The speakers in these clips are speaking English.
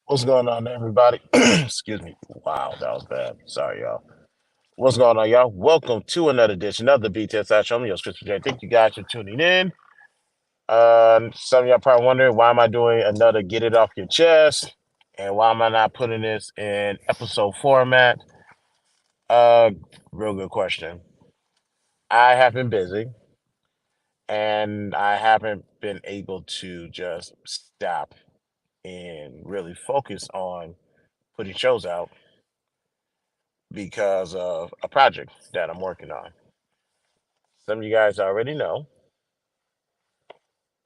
What's going on, everybody? Excuse me. Wow, that was bad. Sorry, y'all. What's going on, y'all? Welcome to another edition of the BTS Show. I'm your Christopher J. Thank you guys for tuning in. Some of y'all probably wondering why am I doing another Get It Off Your Chest, and why am I not putting this in episode format? Uh, Real good question. I have been busy, and I haven't been able to just stop and really focus on putting shows out because of a project that I'm working on. Some of you guys already know.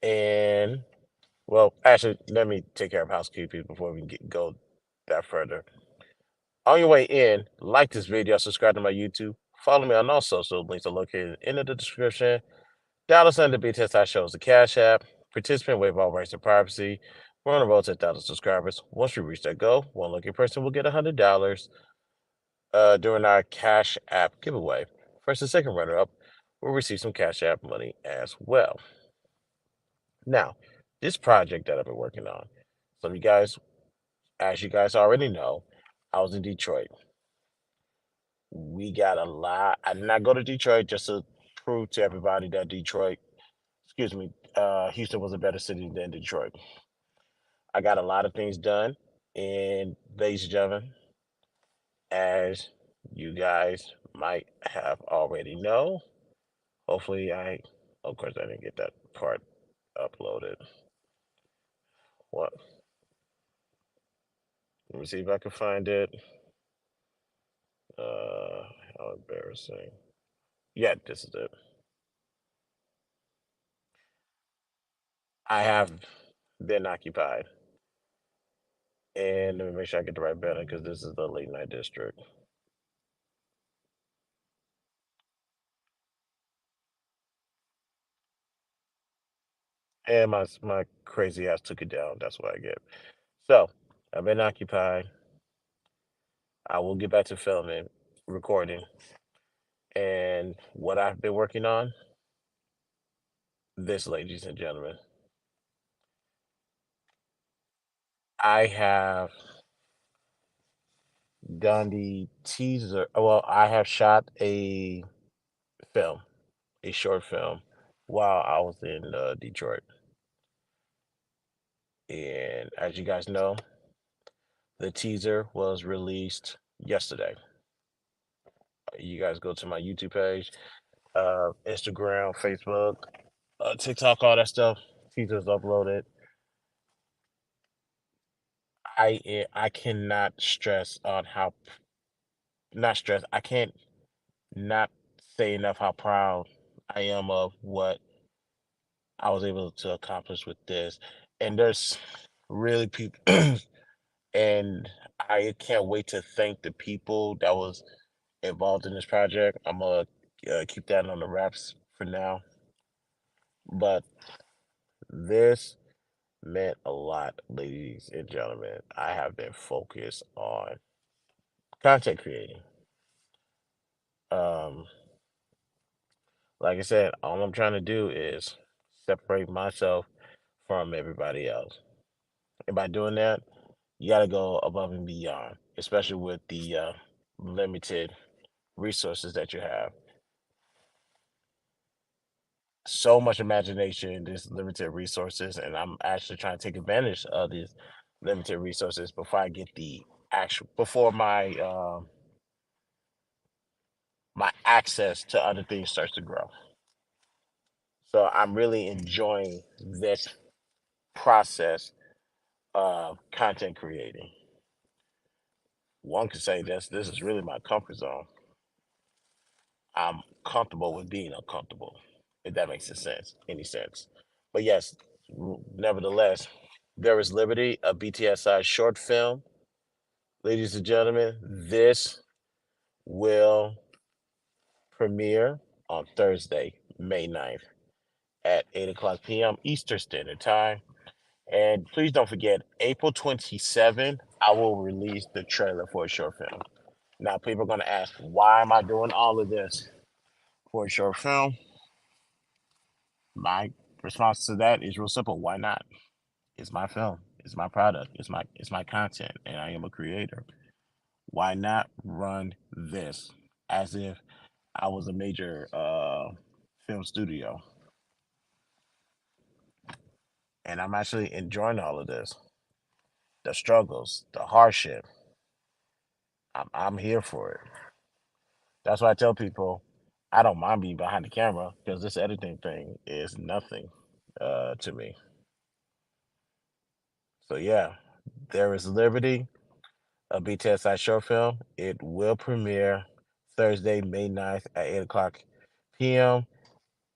And well, actually, let me take care of housekeeping before we go that further. On your way in, like this video, subscribe to my YouTube, follow me on all social links are located in the description. $sign the BTS shows the Cash App. Participant waive all rights and privacy. We're on the road to 1,000 subscribers. Once we reach that goal, one lucky person will get $100 during our Cash App giveaway. First and second runner-up will receive some Cash App money as well. Now, this project that I've been working on, some of you guys, as you guys already know, I was in Detroit. We got a lot. I did not go to Detroit just to prove to everybody that Houston was a better city than Detroit. I got a lot of things done, and ladies and gentlemen, as you guys might have already know, hopefully of course, I didn't get that part uploaded. What? Let me see if I can find it. How embarrassing. Yeah, this is it. I have been occupied. And let me make sure I get the right banner because this is the late night district. And my crazy ass took it down. That's what I get. So I've been occupied. I will get back to filming, recording, and what I've been working on. This, ladies and gentlemen, I have done the teaser. Well, I have shot film, a short film, while I was in Detroit. And as you guys know, the teaser was released yesterday. You guys go to my YouTube page, Instagram, Facebook, TikTok, all that stuff. Teaser's uploaded. I cannot stress on how not stress. I can't not say enough how proud I am of what I was able to accomplish with this. And there's really people, and I can't wait to thank the people that was involved in this project. I'm gonna keep that on the wraps for now, but this meant a lot, ladies and gentlemen. I have been focused on content creating. Um, like I said, all I'm trying to do is separate myself from everybody else. And by doing that, you got to go above and beyond, especially with the limited resources that you have. So much imagination, there's limited resources, and I'm actually trying to take advantage of these limited resources before I get the actual before my access to other things starts to grow. So I'm really enjoying this process of content creating. One could say this is really my comfort zone. I'm comfortable with being uncomfortable, if that makes any sense. But yes, nevertheless, there is Liberty, a BTSI short film. Ladies and gentlemen, this will premiere on Thursday, May 9th at 8 o'clock p.m. Eastern Standard Time. And please don't forget, April 27th, I will release the trailer for a short film. Now, people are going to ask, why am I doing all of this for a short film? My response to that is real simple. Why not? It's my film. It's my product. It's my content, and I am a creator. Why not run this as if I was a major film studio? And I'm actually enjoying all of this. The struggles, the hardship. I'm here for it. That's why I tell people I don't mind being behind the camera because this editing thing is nothing to me. So yeah, there is Liberty, a BTSI short film. It will premiere Thursday, May 9th at 8 o'clock p.m.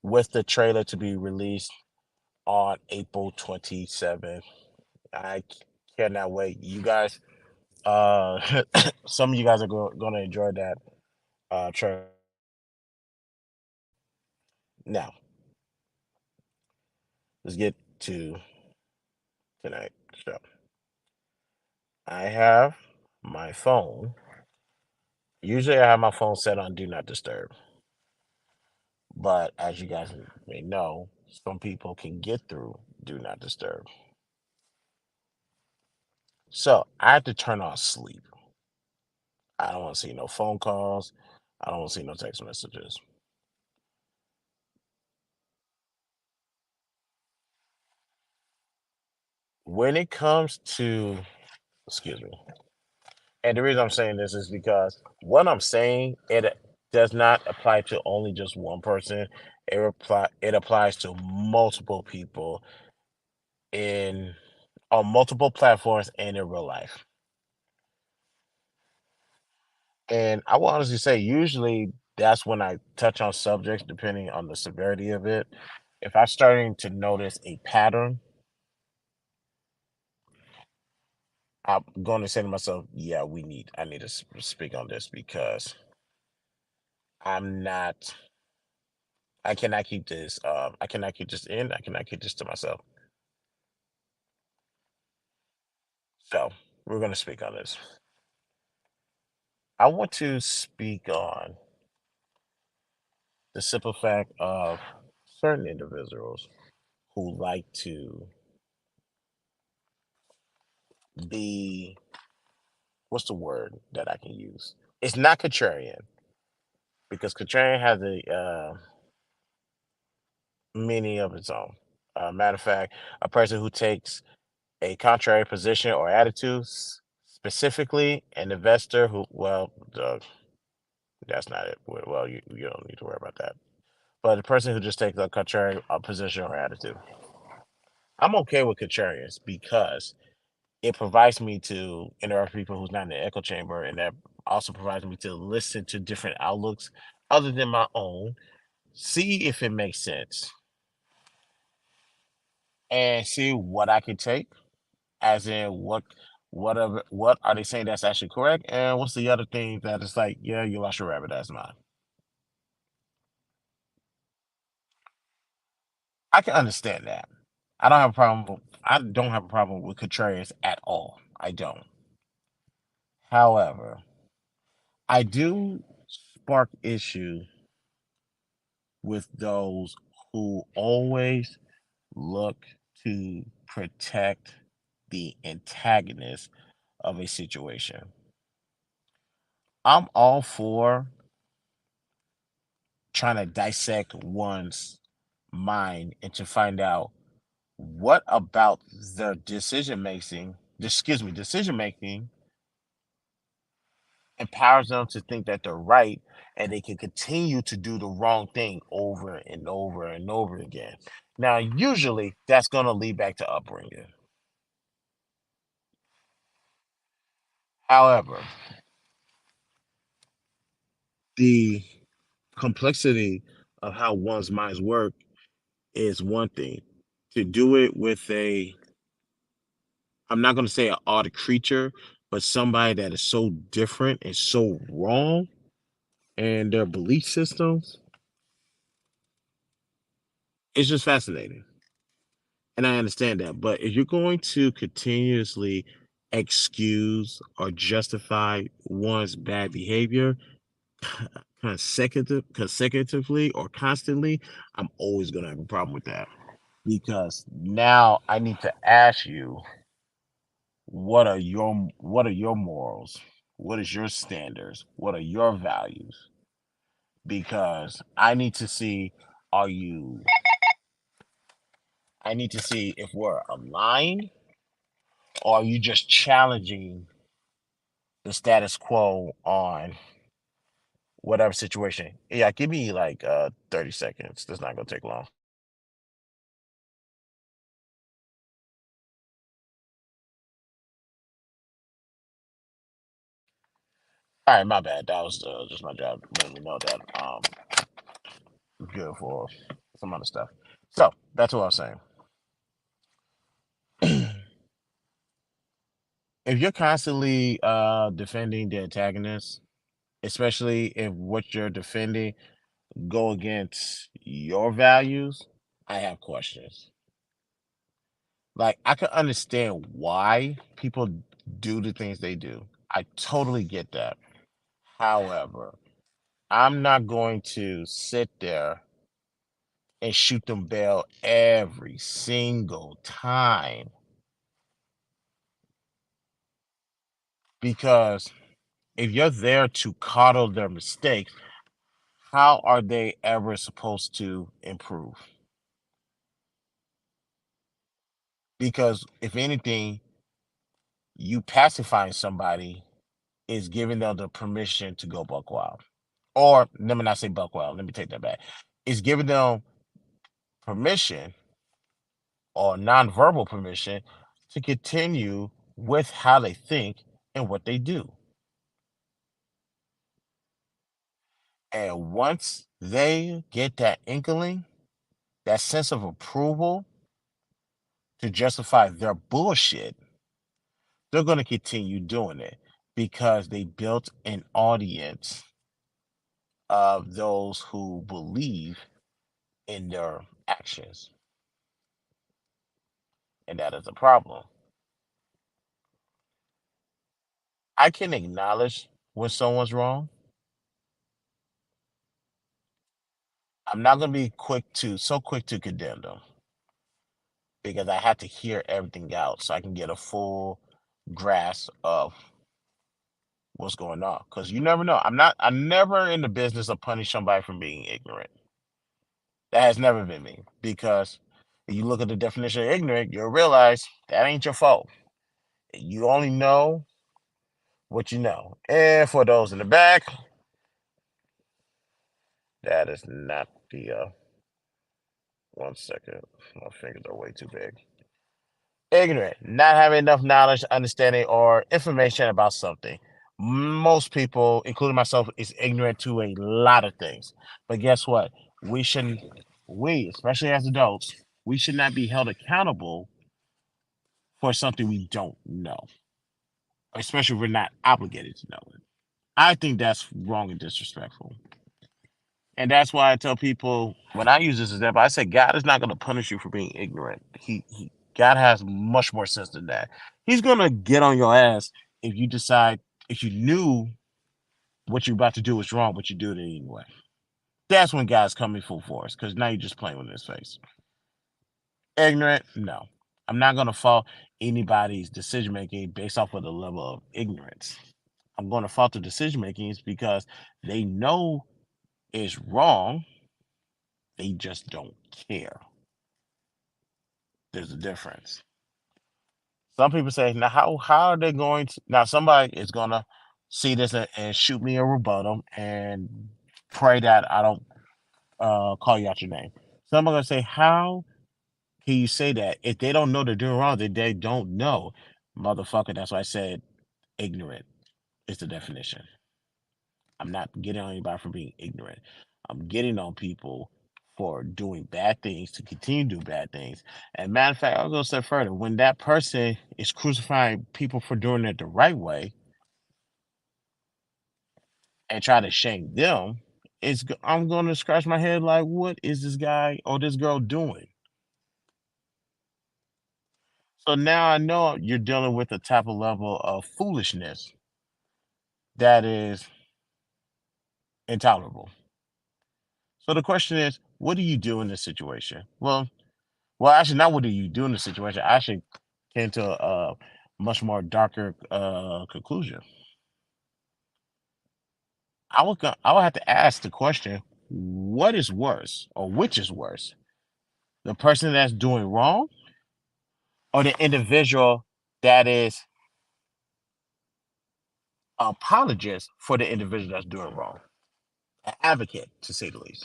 with the trailer to be released on April 27th. I cannot wait. You guys, some of you guys are going to enjoy that trailer. Now, let's get to tonight's show. I have my phone. Usually, I have my phone set on Do Not Disturb. But as you guys may know, some people can get through Do Not Disturb. So I had to turn on sleep. I don't want to see no phone calls. I don't want to see no text messages. When it comes to, excuse me, and the reason I'm saying this is because what I'm saying, it does not apply to only just one person. It applies to multiple people in on multiple platforms and in real life. And I will honestly say, usually that's when I touch on subjects, depending on the severity of it. If I'm starting to notice a pattern, I'm going to say to myself, yeah, I need to speak on this because I'm not, I cannot keep this, I cannot keep this in, I cannot keep this to myself. So we're going to speak on this. I want to speak on the simple fact of certain individuals who like to be, what's the word that I can use? It's not contrarian because contrarian has a meaning of its own. Matter of fact, a person who takes a contrary position or attitude, specifically an investor who, well, that's not it. Well, you don't need to worry about that. But the person who just takes a contrary position or attitude, I'm okay with contrarians because it provides me to interact with people who's not in the echo chamber, and that also provides me to listen to different outlooks other than my own, see if it makes sense, and see what I can take, as in what are they saying that's actually correct, and what's the other thing that is like, yeah, you lost your rabbit, that's mine. I can understand that. I don't have a problem with contrarians at all. I don't. However, I do spark issue with those who always look to protect the antagonist of a situation. I'm all for trying to dissect one's mind and to find out what about their decision making empowers them to think that they're right and they can continue to do the wrong thing over and over and over again. Now, usually that's going to lead back to upbringing. However, the complexity of how one's minds work is one thing. To do it with I'm not going to say an odd creature, but somebody that is so different and so wrong in their belief systems, it's just fascinating. And I understand that. But if you're going to continuously excuse or justify one's bad behavior consecutively or constantly, I'm always going to have a problem with that. Because now I need to ask you, what are your morals? What is your standards? What are your values? Because are you I need to see if we're aligned, or are you just challenging the status quo on whatever situation? Yeah, give me like 30 seconds. That's not gonna take long. All right, my bad. That was just my job letting me know that good for some other stuff. So that's what I was saying. If you're constantly defending the antagonist, especially if what you're defending go against your values, I have questions. Like, I can understand why people do the things they do. I totally get that. However, I'm not going to sit there and shoot them bail every single time, because if you're there to coddle their mistakes, how are they ever supposed to improve? Because if anything, you pacifying somebody is giving them the permission to go buck wild. Or let me not say buck wild. Let me take that back. It's giving them permission or nonverbal permission to continue with how they think and what they do. And once they get that inkling, that sense of approval to justify their bullshit, they're going to continue doing it because they built an audience of those who believe in their actions. And that is a problem. I can acknowledge when someone's wrong. I'm not going to be quick to condemn them because I have to hear everything out so I can get a full grasp of what's going on. Because you never know. I'm never in the business of punishing somebody for being ignorant. That has never been me. Because if you look at the definition of ignorant, you'll realize that ain't your fault. You only know what you know. And for those in the back, that is not the 1 second. My fingers are way too big. Ignorant, not having enough knowledge, understanding, or information about something. Most people, including myself, is ignorant to a lot of things. But guess what? We shouldn't, we, especially as adults, we should not be held accountable for something we don't know, especially if we're not obligated to know it. I think that's wrong and disrespectful. And that's why I tell people when I use this example, I say God is not going to punish you for being ignorant. God has much more sense than that. He's going to get on your ass if you decide if you knew what you're about to do was wrong, but you do it anyway. That's when God's coming full force because now you're just playing with his face. Ignorant? No. I'm not going to fault anybody's decision making based off of the level of ignorance. I'm going to fault the decision making is because they know it's wrong. They just don't care. There's a difference. Some people say, now how are they going to now somebody is gonna see this and shoot me a rebuttal and pray that I don't call you out your name. Some are gonna say, how can you say that? If they don't know they're doing wrong, they don't know. Motherfucker, that's why I said ignorant is the definition. I'm not getting on anybody for being ignorant. I'm getting on people for doing bad things to continue to do bad things. And matter of fact, I'll go a step further. When that person is crucifying people for doing it the right way and try to shame them, I'm going to scratch my head like, what is this guy or this girl doing? So now I know you're dealing with a type of level of foolishness that is intolerable. So the question is, what do you do in this situation? Well, actually, not what do you do in the situation. I actually came to a much more darker conclusion. I would have to ask the question: what is worse, or which is worse, the person that's doing wrong, or the individual that is apologist for the individual that's doing wrong, an advocate to say the least.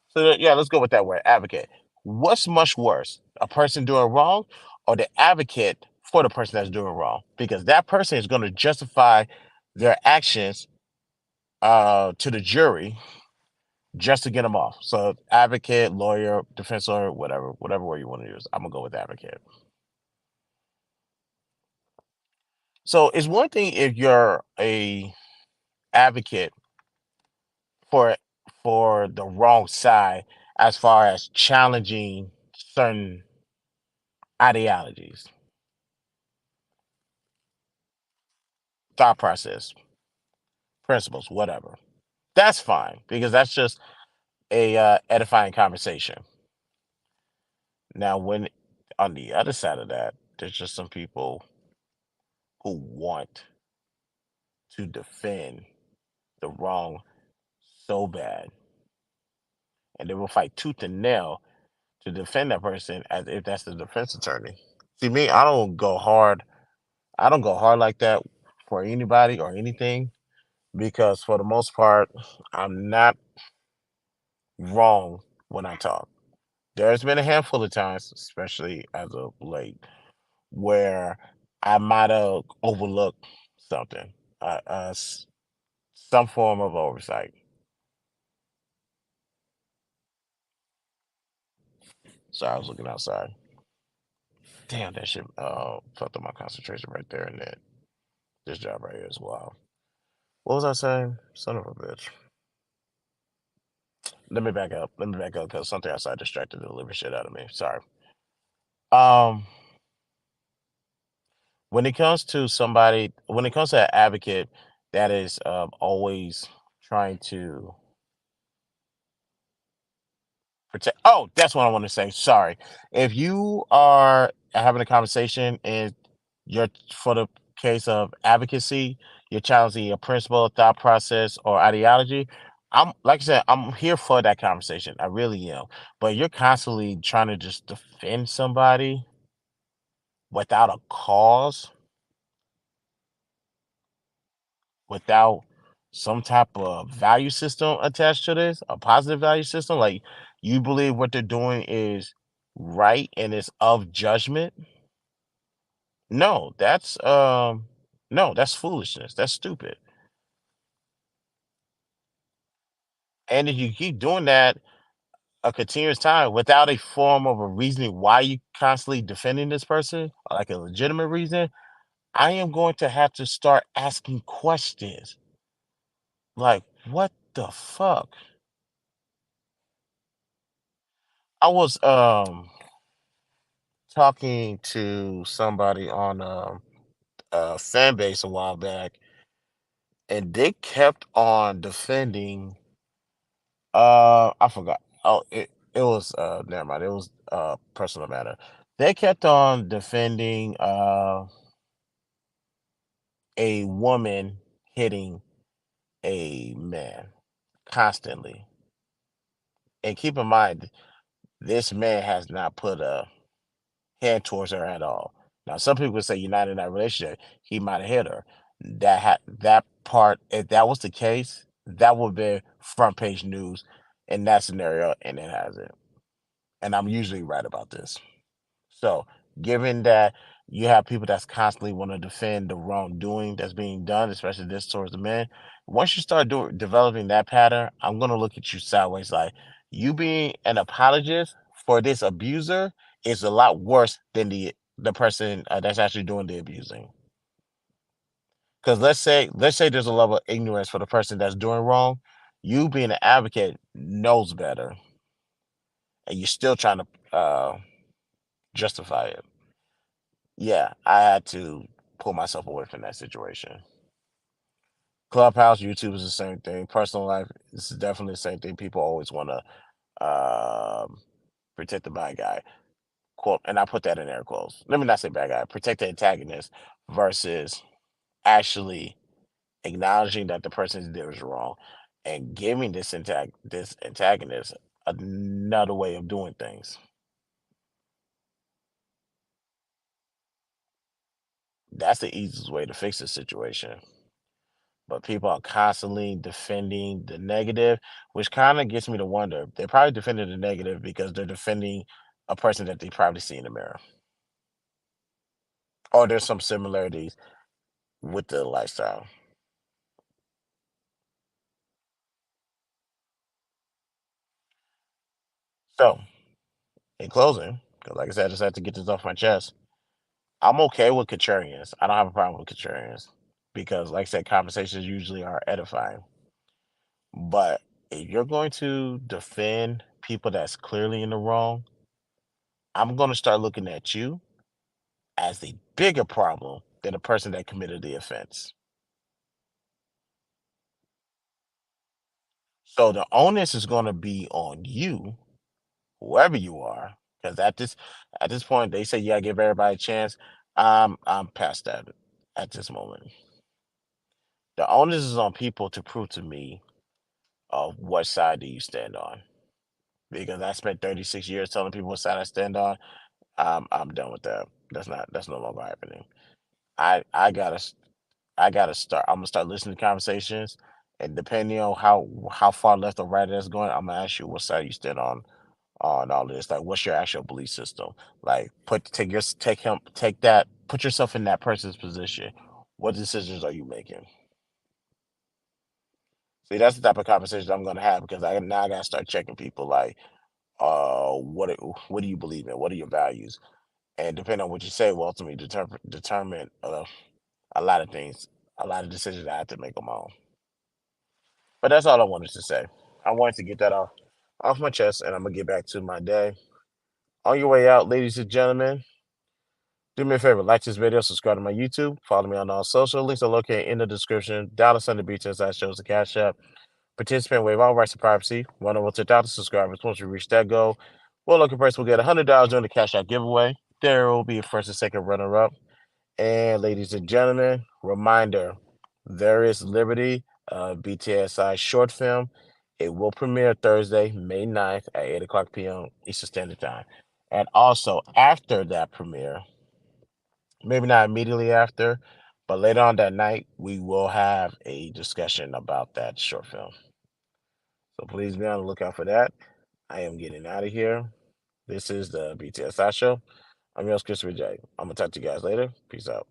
So yeah, let's go with that word, advocate. What's much worse, a person doing wrong or the advocate for the person that's doing wrong? Because that person is going to justify their actions to the jury just to get them off. So advocate, lawyer, defense lawyer, whatever word you want to use. I'm gonna go with advocate. So it's one thing if you're a advocate for for the wrong side as far as challenging certain ideologies, thought process, principles, whatever. That's fine because that's just a edifying conversation. Now, when on the other side of that, there's just some people who want to defend the wrong so bad, and they will fight tooth and nail to defend that person as if that's the defense attorney. See, me, I don't go hard. I don't go hard like that for anybody or anything because for the most part, I'm not wrong when I talk. There's been a handful of times, especially as of late, where I might have overlooked something, some form of oversight. Sorry, I was looking outside. Damn, that shit fucked up my concentration right there and then this job right here as well. What was I saying? Son of a bitch. Let me back up. Let me back up because something outside distracted the living shit out of me. Sorry. Um, when it comes to somebody, when it comes to an advocate that is always trying to protect. Oh, that's what I want to say. Sorry. If you are having a conversation and you're for the case of advocacy, you're challenging a principle, thought process, or ideology. I'm like I said, I'm here for that conversation. I really am. But you're constantly trying to just defend somebody without a cause, without some type of value system attached to this, a positive value system. Like you believe what they're doing is right and it's of judgment. No, that's foolishness. That's stupid. And if you keep doing that a continuous time without a form of a reasoning why you constantly defending this person, like a legitimate reason, I am going to have to start asking questions. Like, what the fuck? I was talking to somebody on a fan base a while back, and they kept on defending. I forgot. Oh, it was never mind. It was personal matter. They kept on defending a woman hitting a man constantly. And keep in mind, this man has not put a hand towards her at all. Now, some people would say you're not in that relationship. He might have hit her. That part, if that was the case, that would be front page news in that scenario, and it hasn't. And I'm usually right about this. So, given that you have people that's constantly want to defend the wrongdoing that's being done, especially this towards the men, once you start developing that pattern, I'm gonna look at you sideways. Like you being an apologist for this abuser is a lot worse than the person that's actually doing the abusing. Because let's say there's a level of ignorance for the person that's doing wrong. You being an advocate knows better, and you're still trying to justify it. Yeah, I had to pull myself away from that situation. Clubhouse, YouTube is the same thing. Personal life is definitely the same thing. People always want to protect the bad guy. Quote, and I put that in air quotes. Let me not say bad guy. Protect the antagonist versus actually acknowledging that the person did was wrong and giving this antagonist another way of doing things. That's the easiest way to fix the situation. But people are constantly defending the negative, which kind of gets me to wonder. They're probably defending the negative because they're defending a person that they probably see in the mirror, or there's some similarities with the lifestyle. So, in closing, because like I said, I just had to get this off my chest. I'm okay with contrarians. I don't have a problem with contrarians because, like I said, conversations usually are edifying. But if you're going to defend people that's clearly in the wrong, I'm going to start looking at you as the bigger problem than the person that committed the offense. So the onus is going to be on you, whoever you are, because at this point they say you gotta give everybody a chance. I'm past that at this moment. The onus is on people to prove to me of what side do you stand on. Because I spent 36 years telling people what side I stand on. I'm done with that. That's no longer happening. I gotta I gotta start. I'm gonna start listening to conversations, and depending on how far left or right that's going, I'm gonna ask you what side you stand on all of this. Like, what's your actual belief system? Like, put yourself in that person's position. What decisions are you making? See, that's the type of conversation I'm gonna have because I gotta start checking people. Like, what do you believe in? What are your values? And depending on what you say, will ultimately determine a lot of things, a lot of decisions I have to make on my own. But that's all I wanted to say. I wanted to get that off my chest, and I'm gonna get back to my day. On your way out, ladies and gentlemen, do me a favor, like this video, subscribe to my YouTube, follow me on all social links are located in the description. $1 BTS that shows the Cash App. Participant waive all rights to privacy. Run over to 1,000 subscribers. Once we reach that goal, one lucky person will get $100 during the Cash App giveaway. There will be a first and second runner-up. And ladies and gentlemen, reminder, there is Liberty, BTSI short film. It will premiere Thursday, May 9th at 8 o'clock p.m. Eastern Standard Time. And also after that premiere, maybe not immediately after, but later on that night, we will have a discussion about that short film. So please be on the lookout for that. I am getting out of here. This is the BTSI show. I'm your host, Christopher J. I'm going to talk to you guys later. Peace out.